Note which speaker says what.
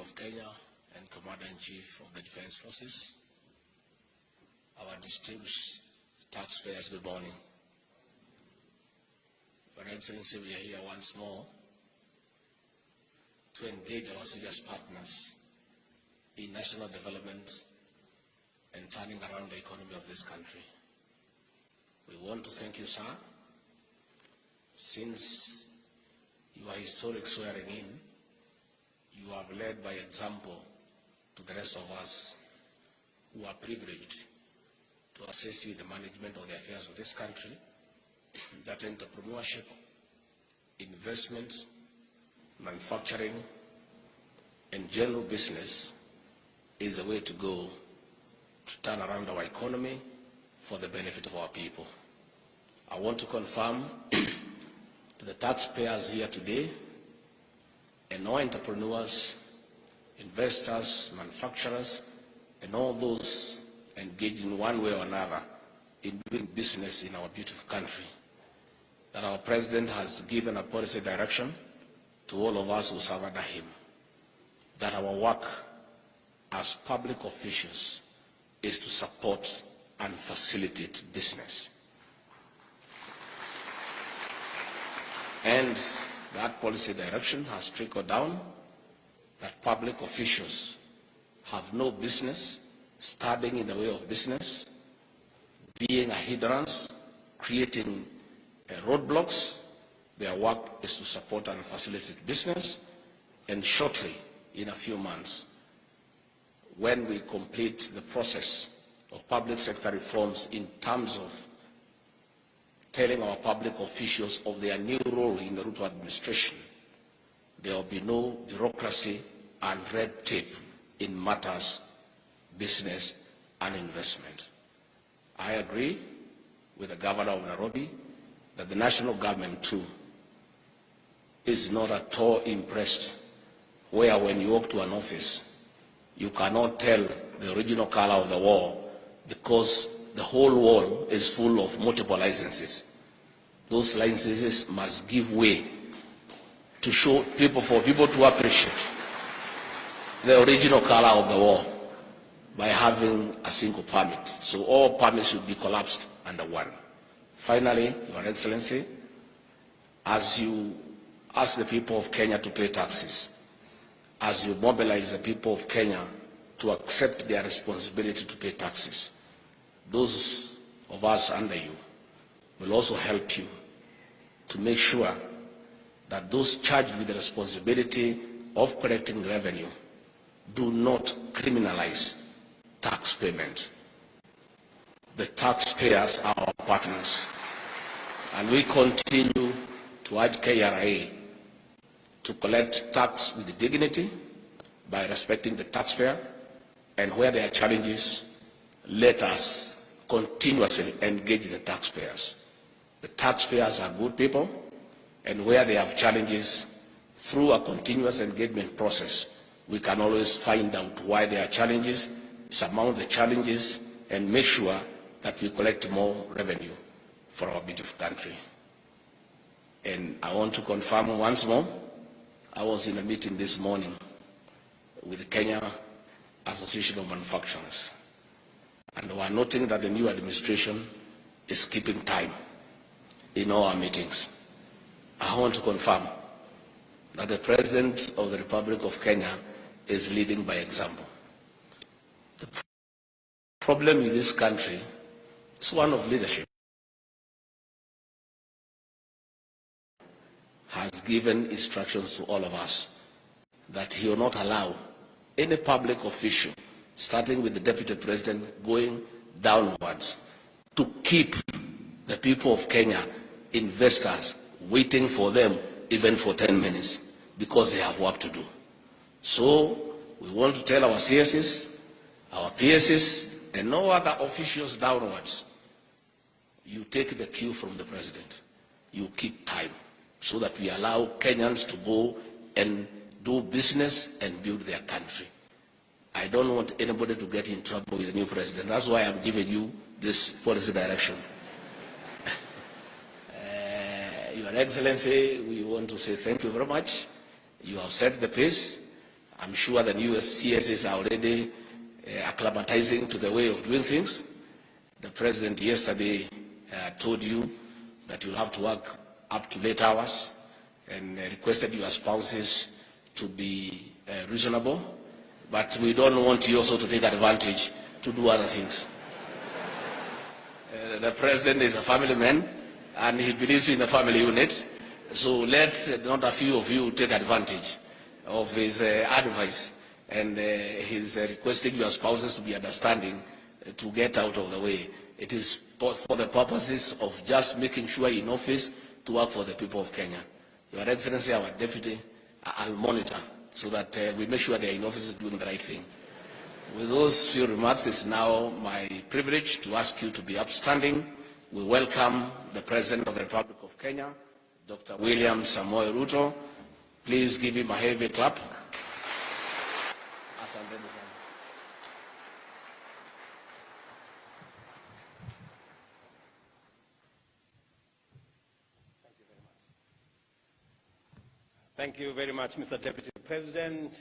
Speaker 1: of Kenya and Commander-in-Chief of the Defense Forces, our distinguished taxpayers, good morning. Your Excellency, we are here once more to engage our serious partners in national development and turning around the economy of this country. We want to thank you, sir, since your historic swearing in, you have led by example to the rest of us who are privileged to assist you in the management of the affairs of this country, that entrepreneurship, investment, manufacturing, and general business is the way to go to turn around our economy for the benefit of our people. I want to confirm to the taxpayers here today and all entrepreneurs, investors, manufacturers, and all those engaged in one way or another in doing business in our beautiful country, that our President has given a policy direction to all of us who serve under him, that our work as public officials is to support and facilitate business. And that policy direction has trickled down that public officials have no business standing in the way of business, being a hindrance, creating roadblocks. Their work is to support and facilitate business. And shortly, in a few months, when we complete the process of public sector reforms in terms of telling our public officials of their new role in the Ruto administration, there will be no bureaucracy and red tape in matters, business and investment. I agree with the governor of Nairobi that the national government too is not at all impressed where when you walk to an office, you cannot tell the original color of the wall because the whole wall is full of multiple licenses. Those licenses must give way to show people, for people to appreciate the original color of the wall by having a single permit. So all permits should be collapsed under one. Finally, Your Excellency, as you ask the people of Kenya to pay taxes, as you mobilize the people of Kenya to accept their responsibility to pay taxes, those of us under you will also help you to make sure that those charged with the responsibility of collecting revenue do not criminalize tax payment. The taxpayers are our partners, and we continue to urge KRA to collect tax with dignity by respecting the taxpayer, and where there are challenges, let us continuously engage the taxpayers. The taxpayers are good people, and where they have challenges, through a continuous engagement process, we can always find out why there are challenges, surmount the challenges, and make sure that we collect more revenue for our beautiful country. And I want to confirm once more, I was in a meeting this morning with the Kenya Association of Manufacturers, and we are noting that the new administration is keeping time in all our meetings. I want to confirm that the President of the Republic of Kenya is leading by example. The problem with this country is one of leadership. Has given instructions to all of us that he will not allow any public official, starting with the Deputy President, going downwards, to keep the people of Kenya, investors, waiting for them even for 10 minutes because they have work to do. So we want to tell our CSs, our PSs, and no other officials downwards, you take the cue from the President. You keep time so that we allow Kenyans to go and do business and build their country. I don't want anybody to get in trouble with the new President. That's why I'm giving you this policy direction. Your Excellency, we want to say thank you very much. You have set the pace, I'm sure the new CSs are already acclimatizing to the way of doing things. The President yesterday told you that you'll have to work up to late hours and requested your spouses to be reasonable, but we don't want you also to take advantage to do other things. The President is a family man and he believes in the family unit, so let not a few of you take advantage of his advice, and he's requesting your spouses to be understanding to get out of the way. It is for the purposes of just making sure in office to work for the people of Kenya. Your Excellency, our Deputy, I'll monitor so that we make sure they are in office doing the right thing. With those few remarks, it's now my privilege to ask you to be upstanding. We welcome the President of the Republic of Kenya, Dr. William Samoei Ruto. Please give him a heavy clap.
Speaker 2: Thank you very much, Mr. Deputy President.